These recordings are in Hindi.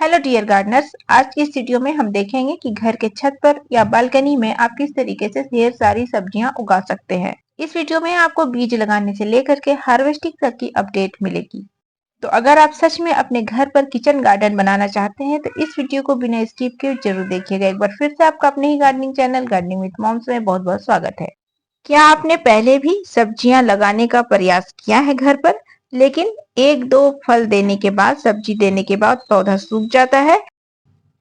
हेलो डियर गार्डनर्स, आज की इस वीडियो में हम देखेंगे कि घर के छत पर या बालकनी में आप किस तरीके से ढेर सारी सब्जियां उगा सकते हैं। इस वीडियो में आपको बीज लगाने से लेकर के हार्वेस्टिंग तक की अपडेट मिलेगी। तो अगर आप सच में अपने घर पर किचन गार्डन बनाना चाहते हैं तो इस वीडियो को बिना स्किप किए जरूर देखिएगा। एक बार फिर से आपका अपने ही gardening channel gardening with moms में बहुत बहुत स्वागत है। क्या आपने पहले भी सब्जियां लगाने का प्रयास किया है घर पर, लेकिन एक दो फल देने के बाद, सब्जी देने के बाद पौधा सूख जाता है,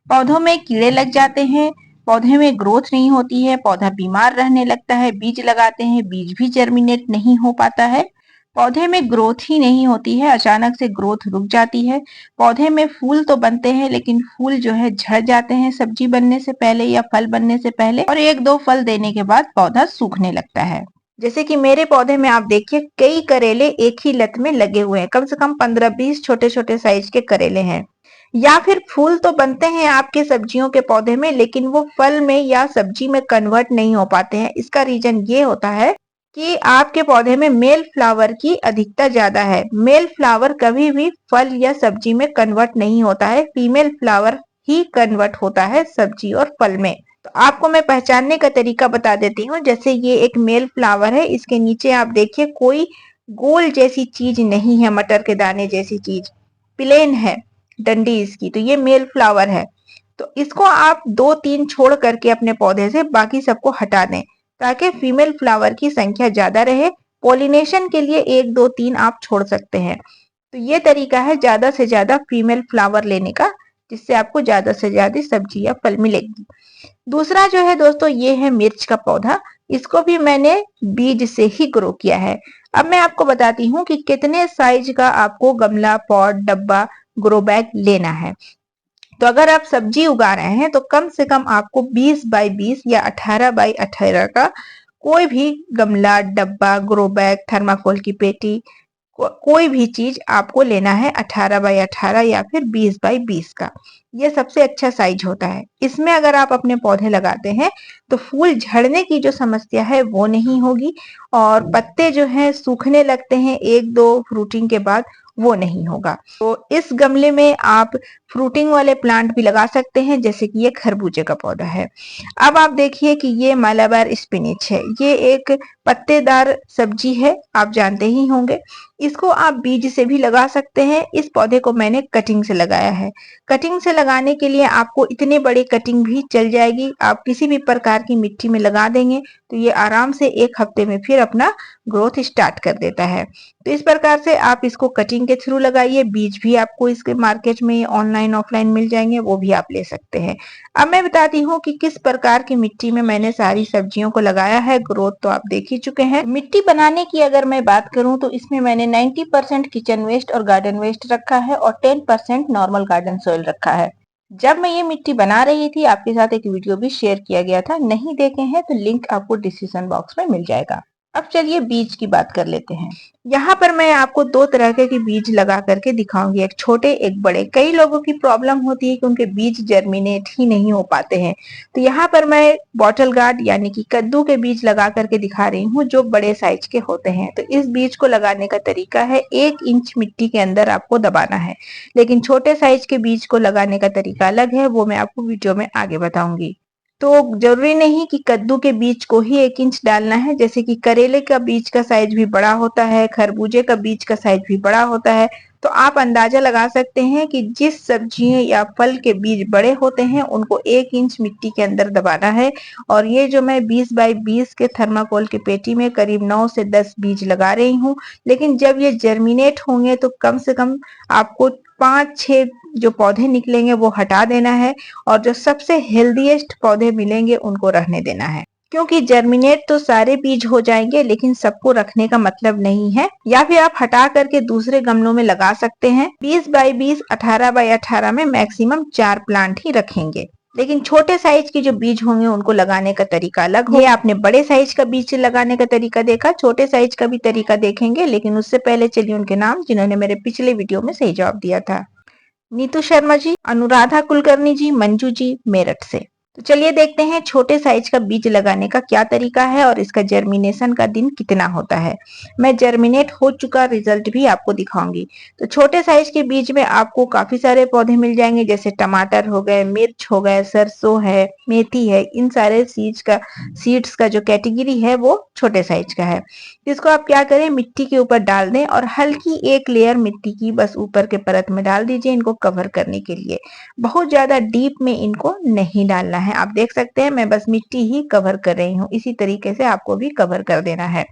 पौधों में कीड़े लग जाते हैं, पौधे में ग्रोथ नहीं होती है, पौधा बीमार रहने लगता है, बीज लगाते हैं, बीज भी जर्मिनेट नहीं हो पाता है, पौधे में ग्रोथ ही नहीं होती है, अचानक से ग्रोथ रुक जाती है, पौधे में फूल तो बनते हैं लेकिन फूल जो है झड़ जाते हैं सब्जी बनने से पहले या फल बनने से पहले, और एक दो फल देने के बाद पौधा सूखने लगता है। जैसे कि मेरे पौधे में आप देखिए कई करेले एक ही लत में लगे हुए हैं, कम से कम 15-20 छोटे छोटे साइज के करेले हैं। या फिर फूल तो बनते हैं आपके सब्जियों के पौधे में, लेकिन वो फल में या सब्जी में कन्वर्ट नहीं हो पाते हैं। इसका रीजन ये होता है कि आपके पौधे में मेल फ्लावर की अधिकता ज्यादा है। मेल फ्लावर कभी भी फल या सब्जी में कन्वर्ट नहीं होता है, फीमेल फ्लावर ही कन्वर्ट होता है सब्जी और फल में। तो आपको मैं पहचानने का तरीका बता देती हूँ। जैसे ये एक मेल फ्लावर है, इसके नीचे आप देखिए कोई गोल जैसी चीज नहीं है, मटर के दाने जैसी चीज, प्लेन है डंडी इसकी, तो ये मेल फ्लावर है। तो इसको आप 2-3 छोड़ करके अपने पौधे से बाकी सबको हटा दें ताकि फीमेल फ्लावर की संख्या ज्यादा रहे। पॉलिनेशन के लिए 1-2-3 आप छोड़ सकते हैं। तो ये तरीका है ज्यादा से ज्यादा फीमेल फ्लावर लेने का, जिससे आपको ज्यादा से ज्यादा सब्जी या फल मिलेगी। दूसरा जो है दोस्तों, ये है मिर्च का पौधा। इसको भी मैंने बीज से ही ग्रो किया है। अब मैं आपको बताती हूँ कि कितने साइज का आपको गमला, पॉट, डब्बा, ग्रो बैग लेना है। तो अगर आप सब्जी उगा रहे हैं तो कम से कम आपको 20x20 या 18x18 का कोई भी गमला, डब्बा, ग्रो बैग, थर्माकोल की पेटी, कोई भी चीज आपको लेना है 18x18 या फिर 20x20 का। ये सबसे अच्छा साइज होता है। इसमें अगर आप अपने पौधे लगाते हैं तो फूल झड़ने की जो समस्या है वो नहीं होगी, और पत्ते जो है सूखने लगते हैं एक दो फ्रूटिंग के बाद, वो नहीं होगा। तो इस गमले में आप फ्रूटिंग वाले प्लांट भी लगा सकते हैं, जैसे कि ये खरबूजे का पौधा है। अब आप देखिए कि ये मालाबार स्पिनिच है। ये एक पत्तेदार सब्जी है, आप जानते ही होंगे। इसको आप बीज से भी लगा सकते हैं। इस पौधे को मैंने कटिंग से लगाया है। कटिंग से लगाने के लिए आपको इतने बड़े कटिंग भी चल जाएगी। आप किसी भी प्रकार की मिट्टी में लगा देंगे तो ये आराम से 1 हफ्ते में फिर अपना ग्रोथ स्टार्ट कर देता है। तो इस प्रकार से आप इसको कटिंग के थ्रू लगाइए। बीज भी आपको इसके मार्केट में ऑनलाइन ऑफलाइन मिल जाएंगे, वो भी आप ले सकते हैं। अब मैं बताती हूँ कि किस प्रकार की मिट्टी में मैंने सारी सब्जियों को लगाया है। ग्रोथ तो आप देख ही चुके हैं। मिट्टी बनाने की अगर मैं बात करूं तो इसमें मैंने 90% किचन वेस्ट और गार्डन वेस्ट रखा है और 10% नॉर्मल गार्डन सॉइल रखा है। जब मैं ये मिट्टी बना रही थी आपके साथ एक वीडियो भी शेयर किया गया था, नहीं देखे हैं तो लिंक आपको डिस्क्रिप्शन बॉक्स में मिल जाएगा। अब चलिए बीज की बात कर लेते हैं। यहाँ पर मैं आपको 2 तरह के बीज लगा करके दिखाऊंगी, एक छोटे एक बड़े। कई लोगों की प्रॉब्लम होती है कि उनके बीज जर्मिनेट ही नहीं हो पाते हैं। तो यहाँ पर मैं बॉटल गार्ड यानी कि कद्दू के बीज लगा करके दिखा रही हूँ, जो बड़े साइज के होते हैं। तो इस बीज को लगाने का तरीका है 1 इंच मिट्टी के अंदर आपको दबाना है, लेकिन छोटे साइज के बीज को लगाने का तरीका अलग है, वो मैं आपको वीडियो में आगे बताऊंगी। तो जरूरी नहीं कि कद्दू के बीज को ही 1 इंच डालना है। जैसे कि करेले का बीज का साइज भी बड़ा होता है, खरबूजे का बीज का साइज भी बड़ा होता है। तो आप अंदाजा लगा सकते हैं कि जिस सब्जी या फल के बीज बड़े होते हैं उनको 1 इंच मिट्टी के अंदर दबाना है। और ये जो मैं 20x20 के थर्माकोल की पेटी में करीब 9 से 10 बीज लगा रही हूँ, लेकिन जब ये जर्मिनेट होंगे तो कम से कम आपको 5-6 जो पौधे निकलेंगे वो हटा देना है, और जो सबसे हेल्दीएस्ट पौधे मिलेंगे उनको रहने देना है। क्योंकि जर्मिनेट तो सारे बीज हो जाएंगे, लेकिन सबको रखने का मतलब नहीं है। या फिर आप हटा करके दूसरे गमलों में लगा सकते हैं। 20x20, 18x18 में मैक्सिमम 4 प्लांट ही रखेंगे, लेकिन छोटे साइज के जो बीज होंगे उनको लगाने का तरीका अलग हो। ये आपने बड़े साइज का बीज लगाने का तरीका देखा, छोटे साइज का भी तरीका देखेंगे, लेकिन उससे पहले चलिए उनके नाम, जिन्होंने मेरे पिछले वीडियो में सही जवाब दिया था। नीतू शर्मा जी, अनुराधा कुलकर्णी जी, मंजू जी, मेरठ से। तो चलिए देखते हैं छोटे साइज का बीज लगाने का क्या तरीका है और इसका जर्मिनेशन का दिन कितना होता है। मैं जर्मिनेट हो चुका रिजल्ट भी आपको दिखाऊंगी। तो छोटे साइज के बीज में आपको काफी सारे पौधे मिल जाएंगे, जैसे टमाटर हो गए, मिर्च हो गए, सरसों है, मेथी है। इन सारे सीड्स का जो कैटेगरी है वो छोटे साइज का है। इसको आप क्या करें, मिट्टी के ऊपर डाल दें और हल्की एक लेयर मिट्टी की बस ऊपर के परत में डाल दीजिए इनको कवर करने के लिए। बहुत ज्यादा डीप में इनको नहीं डालना है। आप देख सकते हैं मैं बस मिट्टी ही कवर कर रही हूँ, इसी तरीके से आपको भी कवर कर देना है।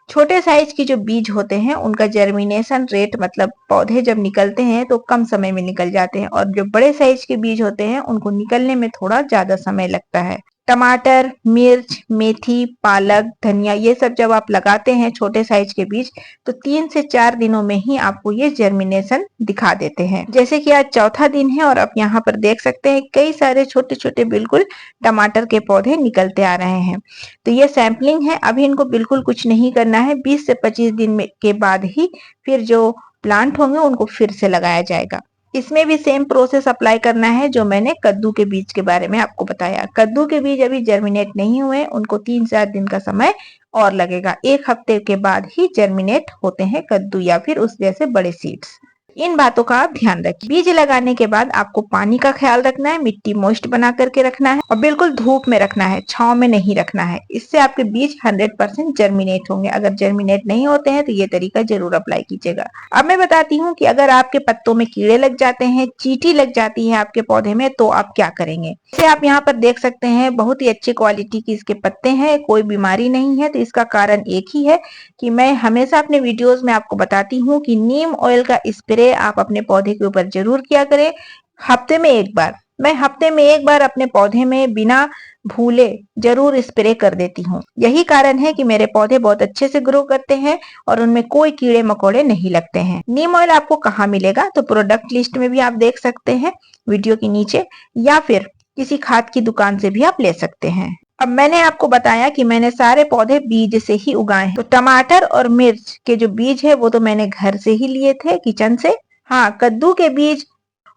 छोटे साइज के जो बीज होते हैं उनका जर्मिनेशन रेट, मतलब पौधे जब निकलते हैं तो कम समय में निकल जाते हैं, और जो बड़े साइज के बीज होते हैं उनको निकलने में थोड़ा ज्यादा समय लगता है। टमाटर, मिर्च, मेथी, पालक, धनिया, ये सब जब आप लगाते हैं छोटे साइज के बीज, तो 3 से 4 दिनों में ही आपको ये जर्मिनेशन दिखा देते हैं। जैसे कि आज चौथा दिन है और आप यहाँ पर देख सकते हैं कई सारे छोटे छोटे बिल्कुल टमाटर के पौधे निकलते आ रहे हैं। तो ये सैंपलिंग है, अभी इनको बिल्कुल कुछ नहीं करना है। 20 से 25 दिन के बाद ही फिर जो प्लांट होंगे उनको फिर से लगाया जाएगा। इसमें भी सेम प्रोसेस अप्लाई करना है जो मैंने कद्दू के बीज के बारे में आपको बताया। कद्दू के बीज अभी जर्मिनेट नहीं हुए, उनको 3-4 दिन का समय और लगेगा। 1 हफ्ते के बाद ही जर्मिनेट होते हैं कद्दू या फिर उस जैसे बड़े सीड्स। इन बातों का आप ध्यान रखिए। बीज लगाने के बाद आपको पानी का ख्याल रखना है, मिट्टी मॉइस्ट बना करके रखना है और बिल्कुल धूप में रखना है, छांव में नहीं रखना है। इससे आपके बीज 100% जर्मिनेट होंगे। अगर जर्मिनेट नहीं होते हैं तो ये तरीका जरूर अप्लाई कीजिएगा। अब मैं बताती हूँ कि अगर आपके पत्तों में कीड़े लग जाते हैं, चींटी लग जाती है आपके पौधे में, तो आप क्या करेंगे। जैसे आप यहाँ पर देख सकते हैं बहुत ही अच्छी क्वालिटी की इसके पत्ते हैं, कोई बीमारी नहीं है। तो इसका कारण एक ही है कि मैं हमेशा अपने वीडियोस में आपको बताती हूँ कि नीम ऑयल का स्प्रे आप अपने पौधे के ऊपर जरूर किया करें, हफ्ते में 1 बार। मैं हफ्ते में 1 बार अपने पौधे में बिना भूले जरूर स्प्रे कर देती हूँ। यही कारण है कि मेरे पौधे बहुत अच्छे से ग्रो करते हैं और उनमें कोई कीड़े मकोड़े नहीं लगते हैं। नीम ऑयल आपको कहाँ मिलेगा, तो प्रोडक्ट लिस्ट में भी आप देख सकते हैं वीडियो के नीचे, या फिर किसी खाद की दुकान से भी आप ले सकते हैं। अब मैंने आपको बताया कि मैंने सारे पौधे बीज से ही उगाए हैं। तो टमाटर और मिर्च के जो बीज है वो तो मैंने घर से ही लिए थे, किचन से। हाँ, कद्दू के बीज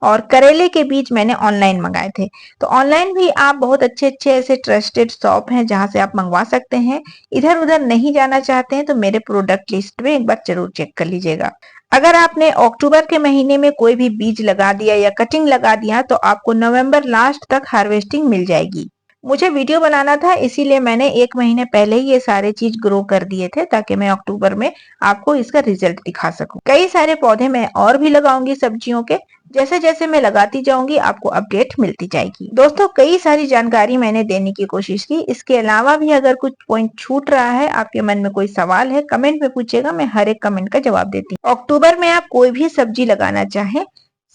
और करेले के बीज मैंने ऑनलाइन मंगाए थे। तो ऑनलाइन भी आप बहुत अच्छे अच्छे ऐसे ट्रस्टेड शॉप हैं जहां से आप मंगवा सकते हैं। इधर उधर नहीं जाना चाहते हैं तो मेरे प्रोडक्ट लिस्ट में एक बार जरूर चेक कर लीजिएगा। अगर आपने अक्टूबर के महीने में कोई भी बीज लगा दिया या कटिंग लगा दिया तो आपको नवंबर लास्ट तक हार्वेस्टिंग मिल जाएगी। मुझे वीडियो बनाना था, इसीलिए मैंने 1 महीने पहले ही ये सारे चीज ग्रो कर दिए थे ताकि मैं अक्टूबर में आपको इसका रिजल्ट दिखा सकूं। कई सारे पौधे मैं और भी लगाऊंगी सब्जियों के। जैसे जैसे मैं लगाती जाऊंगी आपको अपडेट मिलती जाएगी। दोस्तों, कई सारी जानकारी मैंने देने की कोशिश की। इसके अलावा भी अगर कुछ पॉइंट छूट रहा है, आपके मन में कोई सवाल है, कमेंट में पूछिएगा, मैं हर एक कमेंट का जवाब देती हूँ। अक्टूबर में आप कोई भी सब्जी लगाना चाहें,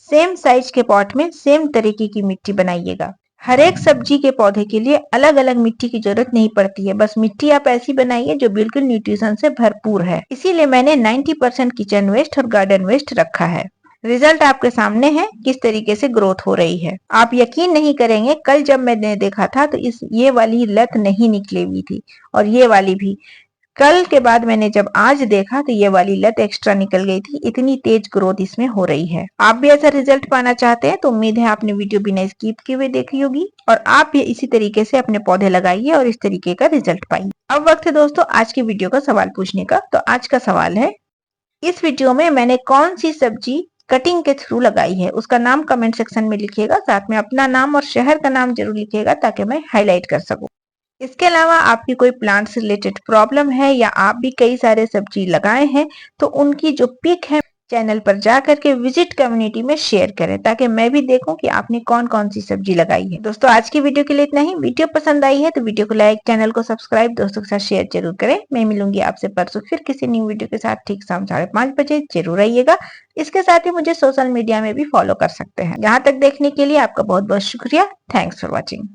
सेम साइज के पॉट में सेम तरीके की मिट्टी बनाइएगा। हर एक सब्जी के पौधे के लिए अलग अलग मिट्टी की जरूरत नहीं पड़ती है। बस मिट्टी आप ऐसी बनाइए जो बिल्कुल न्यूट्रिशन से भरपूर है। इसीलिए मैंने 90% किचन वेस्ट और गार्डन वेस्ट रखा है। रिजल्ट आपके सामने है किस तरीके से ग्रोथ हो रही है। आप यकीन नहीं करेंगे, कल जब मैंने देखा था तो ये वाली लत नहीं निकली हुई थी और ये वाली भी। कल के बाद मैंने जब आज देखा तो ये वाली लत एक्स्ट्रा निकल गई थी। इतनी तेज ग्रोथ इसमें हो रही है। आप भी ऐसा रिजल्ट पाना चाहते हैं तो उम्मीद है आपने वीडियो बिना स्किप किए हुए देखी होगी और आप भी इसी तरीके से अपने पौधे लगाइए और इस तरीके का रिजल्ट पाइए। अब वक्त है दोस्तों आज की वीडियो का सवाल पूछने का। तो आज का सवाल है, इस वीडियो में मैंने कौन सी सब्जी कटिंग के थ्रू लगाई है, उसका नाम कमेंट सेक्शन में लिखिएगा। साथ में अपना नाम और शहर का नाम जरूर लिखिएगा ताकि मैं हाईलाइट कर सकूं। इसके अलावा आपकी कोई प्लांट से रिलेटेड प्रॉब्लम है या आप भी कई सारे सब्जी लगाए हैं तो उनकी जो पिक है चैनल पर जा करके विजिट कम्युनिटी में शेयर करें ताकि मैं भी देखूं कि आपने कौन कौन सी सब्जी लगाई है। दोस्तों, आज की वीडियो के लिए इतना ही। वीडियो पसंद आई है तो वीडियो को लाइक, चैनल को सब्सक्राइब, दोस्तों के साथ शेयर जरूर करें। मैं मिलूंगी आपसे परसों फिर किसी न्यू वीडियो के साथ ठीक शाम 5:30 बजे। जरूर आइएगा। इसके साथ ही मुझे सोशल मीडिया में भी फॉलो कर सकते हैं। यहाँ तक देखने के लिए आपका बहुत बहुत शुक्रिया। Thanks for watching.